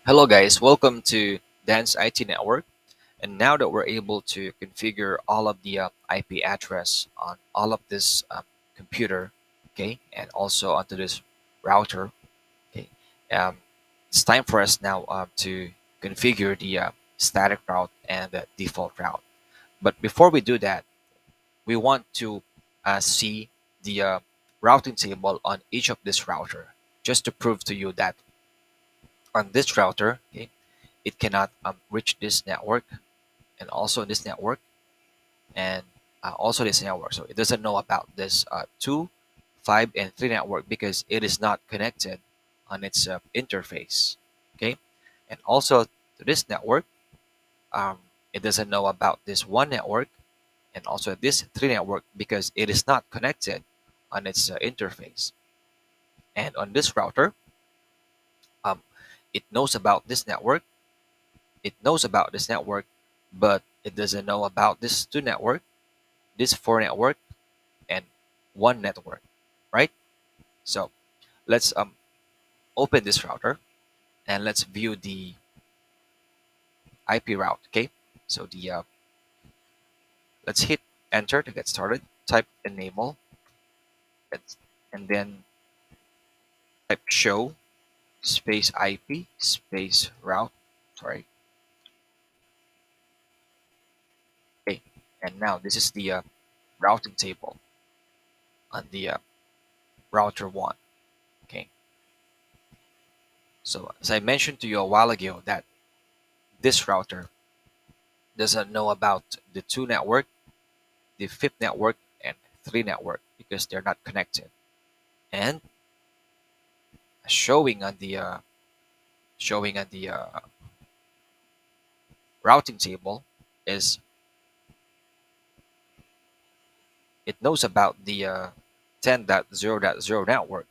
Hello guys, welcome to Dan's IT Network. And now that we're able to configure all of the IP address on all of this computer, okay, and also onto this router, okay, um, it's time for us now to configure the static route and the default route. But before we do that, we want to see the routing table on each of this router, just to prove to you that on this router, okay, it cannot reach this network and also this network and also this network. So it doesn't know about this 2, 5, and 3 network because it is not connected on its interface. Okay, and also to this network, um, it doesn't know about this 1 network and also this 3 network because it is not connected on its interface. And on this router, um, it knows about this network. It knows about this network, but it doesn't know about this 2 network, this 4 network, and 1 network, right? So let's open this router and let's view the IP route. Okay, so the let's hit enter to get started. Type enable and then type show space IP space route. Sorry. Okay, and now this is the routing table on the router one. Okay, so as I mentioned to you a while ago that this router doesn't know about the 2 network, the fifth network, and 3 network because they're not connected. And showing on the routing table is it knows about the 10.0.0 network,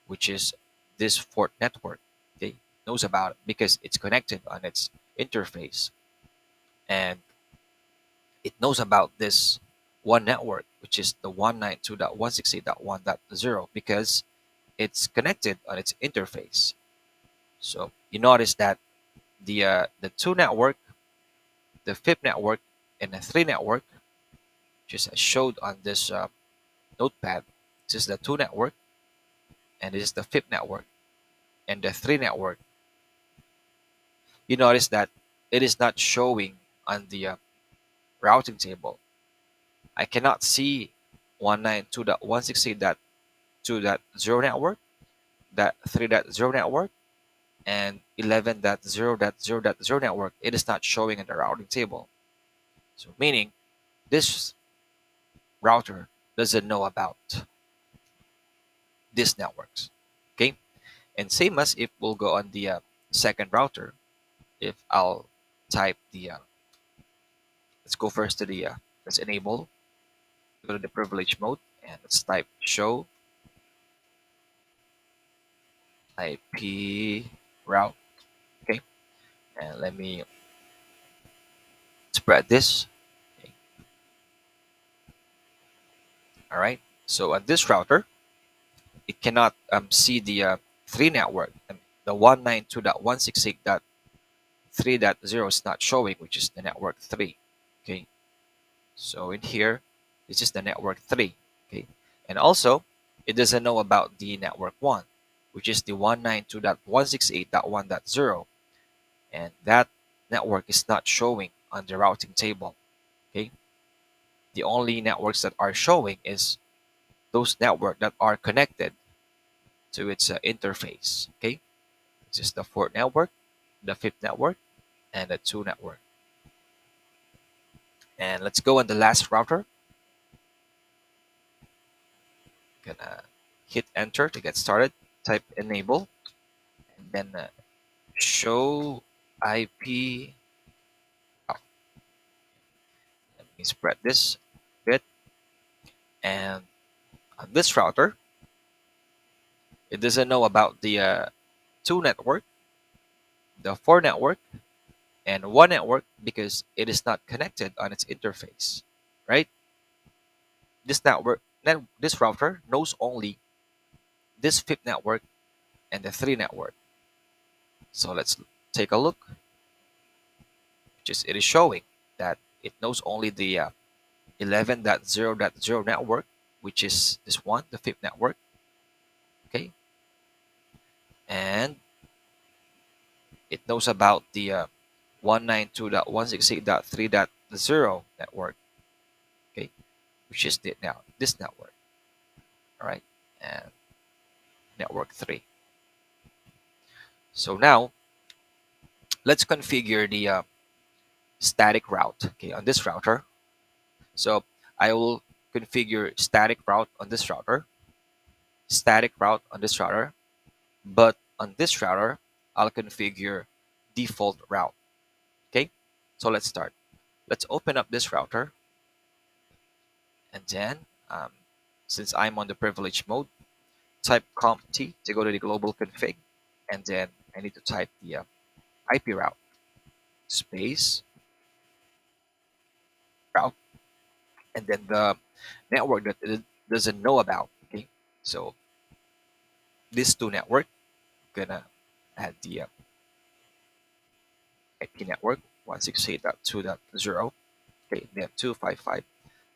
which is this fourth network. Okay, knows about it because it's connected on its interface, and it knows about this one network, which is the 192.168.1.0 because it's connected on its interface. So you notice that the 2 network, the fifth network, and the 3 network, just as showed on this notepad. This is the 2 network, and this is the fifth network, and the 3 network. You notice that it is not showing on the routing table. I cannot see 192.168.2.0 network, that 3.0 network, and 11.0.0.0 network. It is not showing in the routing table. So meaning this router doesn't know about these networks. Okay, and same as if we'll go on the second router, if I'll type the let's go first to the let's enable, go to the privilege mode, and let's type show IP route. Okay, and let me spread this. Okay. All right, so on this router it cannot see the 3 network, the 192.168.3.0 is not showing, which is the network 3. Okay, so in here, this is the network 3. Okay, and also it doesn't know about the network 1, which is the 192.168.1.0, and that network is not showing on the routing table. Okay, the only networks that are showing is those networks that are connected to its interface. Okay, this is the fourth network, the fifth network, and the 2 network. And let's go on the last router. Gonna hit enter to get started. Type enable and then show IP. Oh, let me spread this a bit. And on this router, it doesn't know about the 2 network, the 4 network, and 1 network because it is not connected on its interface, right? This router knows only this fifth network and the 3 network. So let's take a look, just it is showing that it knows only the 11.0.0 network, which is this one, the fifth network. Okay, and it knows about the 192.168.3.0 network. Okay, which is now this network. All right, and network 3. So now let's configure the static route. Okay, on this router. So I will configure static route on this router, static route on this router, but on this router, I'll configure default route. Okay, so let's start. Let's open up this router, and then since I'm on the privilege mode, type CompT to go to the global config, and then I need to type the IP route space route, and then the network that it doesn't know about. Okay, so these two network gonna add the IP network 168.2.0. Okay, then 255.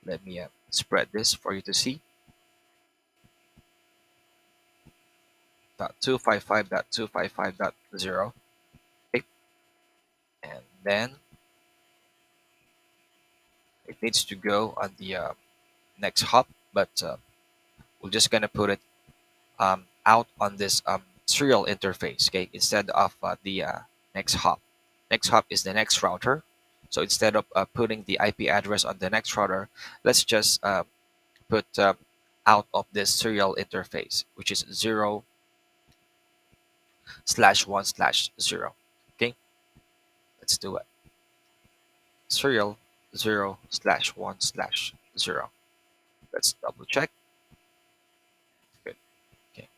Let me spread this for you to see. 255.255.0. Okay, and then it needs to go on the next hop, but we're just gonna put it out on this serial interface. Okay, instead of the next hop. Next hop is the next router. So instead of putting the IP address on the next router, let's just put out of this serial interface, which is 0/1/0. Okay, let's do it. Serial 0/1/0. Let's double check. Good. Okay.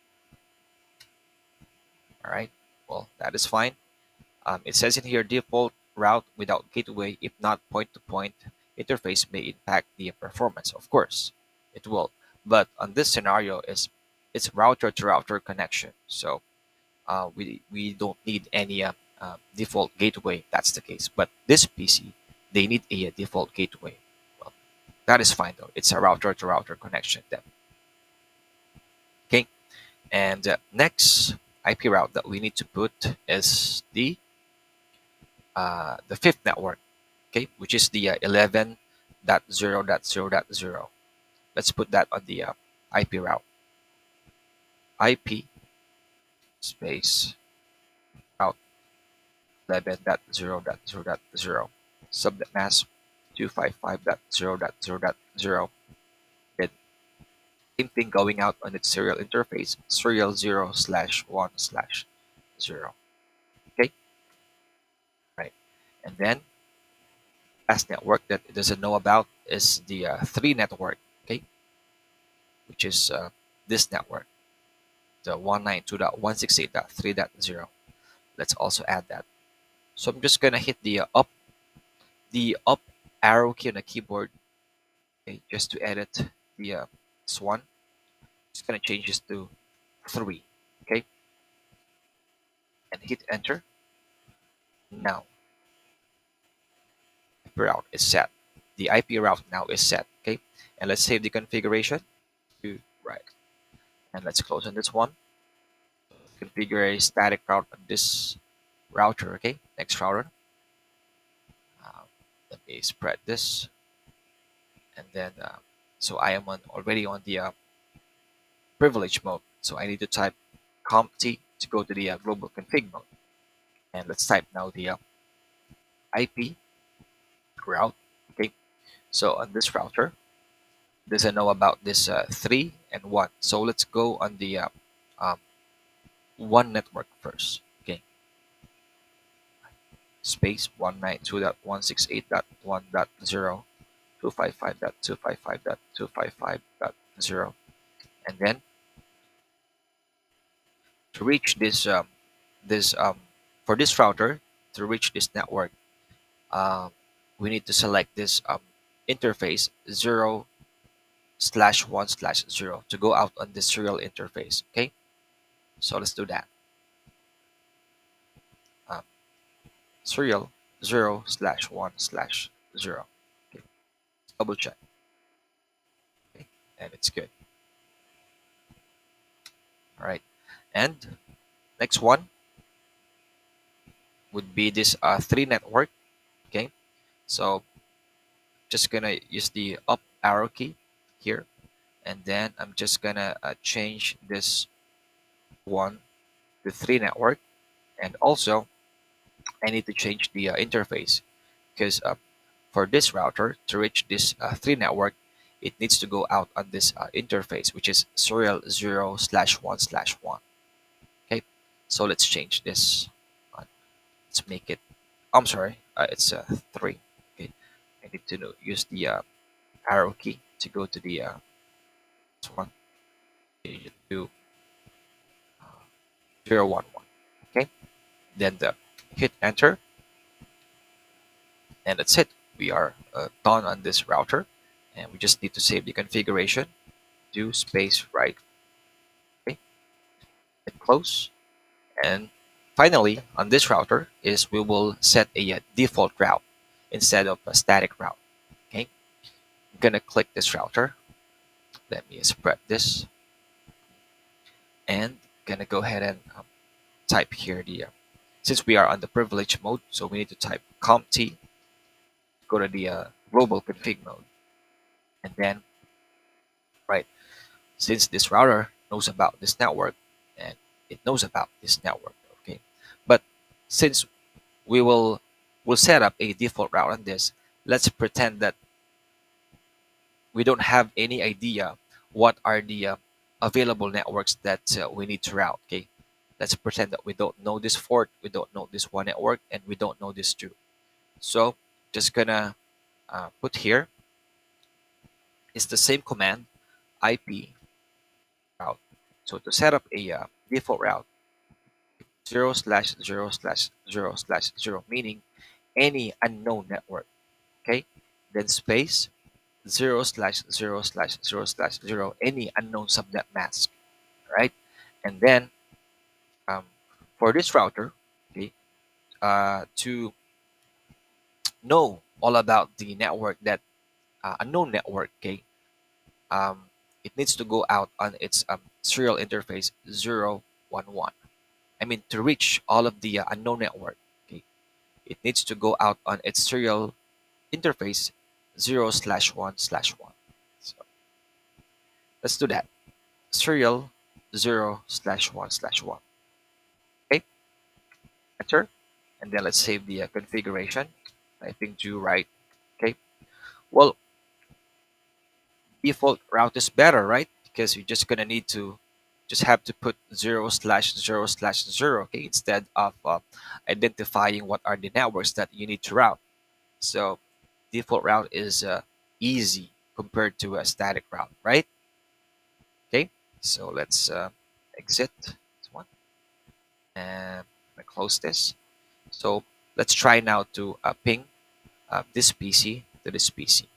All right. Well, that is fine. It says in here default route without gateway, if not point-to-point interface may impact the performance. Of course, it will. But on this scenario, it's router-to-router connection. So we don't need any default gateway. That's the case. But this PC, they need a default gateway. Well, that is fine though. It's a router-to-router connection then. Okay. And next IP route that we need to put is the fifth network, okay, which is the 11.0.0.0. Let's put that on the IP route. IP space route 11.0.0.0. Subnet mask 255.0.0.0. Then same thing going out on its serial interface, serial 0/1/0. Okay, right. And then last network that it doesn't know about is the 3 network, okay, which is this network, the 192.168.3.0. Let's also add that. So I'm just gonna hit the up arrow key on the keyboard, okay, just to edit the this one. Just gonna change this to 3, okay, and hit enter. Now IP route is set. The IP route now is set, okay, and let's save the configuration to right, and let's close on this one. Configure a static route on this router, okay, next router. Uh, Let me spread this, and then so I am already on the privilege mode. So I need to type CompT to go to the global config mode. And let's type now the IP route. Okay, so on this router, doesn't know about this 3 and 1. So let's go on the um, 1 network first. Okay, space 192.168.1.0, 255.255.255.0, and then to reach this for this router, to reach this network, um, we need to select this interface 0/1/0 to go out on this serial interface. Okay, so let's do that. serial 0/1/0. Okay, double check. Okay, and it's good. All right, and next one would be this three network. Okay, so just gonna use the up arrow key here, and then I'm just gonna change this one to three network, and also I need to change the interface because for this router to reach this three network, it needs to go out on this interface, which is serial 0/1/1. Okay, so let's change this. Let's make it. I'm sorry, it's three. Okay, I need to use the arrow key to go to the this one. You just do 0/1/1. Okay, then hit enter, and that's it. We are done on this router, and we just need to save the configuration. Do space right. Okay, hit close. And finally, on this router is we will set a default route instead of a static route. Okay, I'm gonna click this router. Let me spread this, and gonna go ahead and type here the since we are on the privilege mode, so we need to type CompT, go to the global config mode, and then right, since this router knows about this network and it knows about this network, okay, but since we will set up a default route on this, let's pretend that we don't have any idea what are the available networks that we need to route. Okay, let's pretend that we don't know this port, we don't know this one network, and we don't know this two. So just gonna put here is the same command, IP route. So to set up a default route, 0/0/0/0, meaning any unknown network. Okay, then space 0/0/0/0, any unknown subnet mask. Right, and then um, for this router, okay, to know all about the network that unknown network, okay, um, it needs to go out on its serial interface 0/1/1. I mean, to reach all of the unknown network, okay, it needs to go out on its serial interface 0/1/1. So let's do that. Serial 0/1/1. Okay, enter, and then let's save the configuration. I think do right. Okay, well, default route is better, right? Because you're just gonna need to just have to put 0/0/0, okay, instead of identifying what are the networks that you need to route. So default route is easy compared to a static route, right? Okay, so let's exit this one and close this. So let's try now to ping this PC to this PC.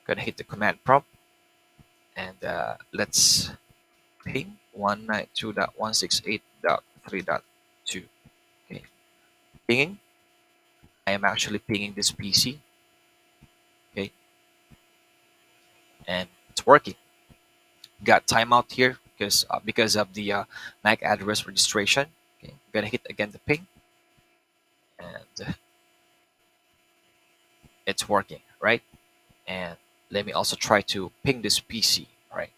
Gonna hit the command prompt, and let's ping 192.168.3.2. Okay, pinging. I am actually pinging this PC. Okay, and it's working. Got timeout here because of the MAC address registration. Okay, I'm gonna hit again the ping, and it's working, right? And let me also try to ping this PC. All right,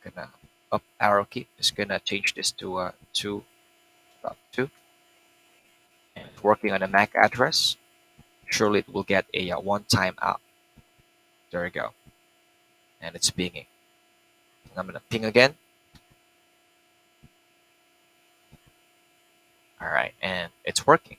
gonna up arrow key. Just gonna change this to 2.2, and it's working on a MAC address. Surely it will get a one time out. There we go, and it's pinging. And I'm gonna ping again. All right, and it's working.